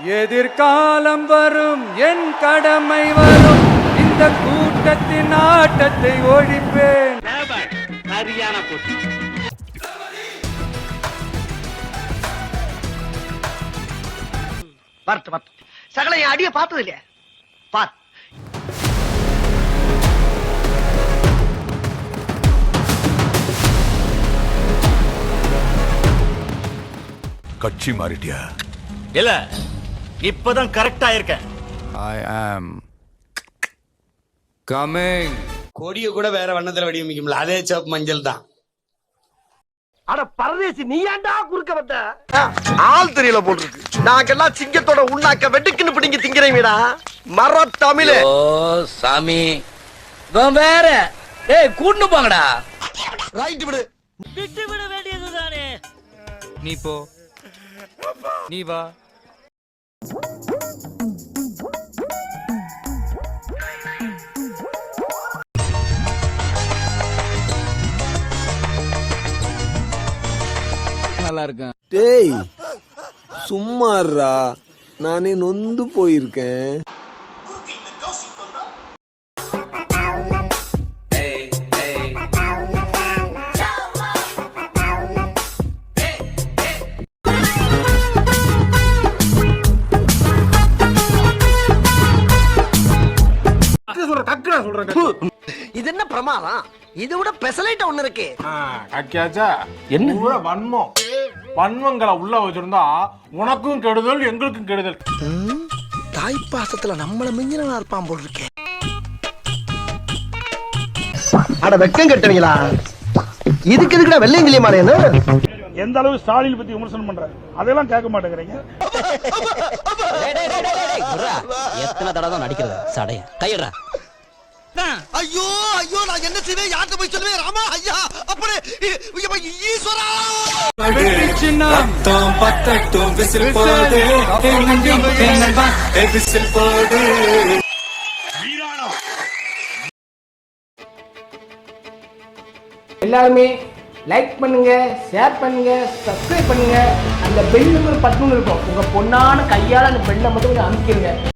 எதிர்காலம் வரும், என் கடமை வரும், இந்த கூட்டத்தின் ஆட்டத்தை ஒழிப்பேன். சரியான போட்டி. சகல என் அடிய பார்த்தது இல்லையா? பார். கட்சி மாறிட்டியா? இல்ல, இப்பதான் கரெக்டா இருக்கேன். I am coming. கொடிய கூட வேற வண்ணத்துல வடிவமைக்கும்ல, அதே சிவப்பு மஞ்சள் தான். அட பரதேசி, நீ ஏன்டா குறுக்க வந்த? ஆள் தெரியல போட்டுருக்கு. நாங்கெல்லாம் சிங்கத்தோட உண்ணாக்க வெட்டுக்குன்னு பிடிங்க திங்கிறீங்கடா. மர தமிழே. ஓ சாமி, வேற கூட்டு போங்கடா. ரைட் விடு. விட்டு விட வேண்டியதுதானே. நீ போ, நீ வா. நல்லா இருக்கேன். டேய் சும்மாறா, நானே நொந்து போயிருக்கேன். இது என்ன பிரமாதம்? இது விட பெசலைட் ஒண்ணு இருக்கு. என்ன வன்மம், வன்மங்களை உள்ள வச்சிருந்தா உனக்கும் கெடுதல் எங்களுக்கும் கெடுதல். தாய்ப்பாசத்துல நம்மள மிஞ்சினா இருப்பான் போல் இருக்கேன். அட வெக்கம் கட்டுவீங்களா? இதுக்கு எதுக்குடா வெள்ளையங்கிலி மாறேன்னு? எந்த அளவு ஸ்டாலின் பத்தி விமர்சனம் பண்ற, அதெல்லாம் கேட்க மாட்டேங்கிறீங்க. எத்தனை தடவை நடிக்கிறது சடைய கையடா. ஐயோ ஐயோ, நான் என்ன செய்வேன்? யார்கிட்ட போய் சொல்லுவேன்? ராமா ஐயா, அப்படி ஈஸ்வரா. எல்லாருமே லைக் பண்ணுங்க, ஷேர் பண்ணுங்க, சப்ஸ்கிரைப் பண்ணுங்க. அந்த பெல் பட்டன் இருக்கும், உங்க பொண்ணான கையால அந்த பெல்லை மட்டும் கொஞ்சம் அமுக்கிடுங்க.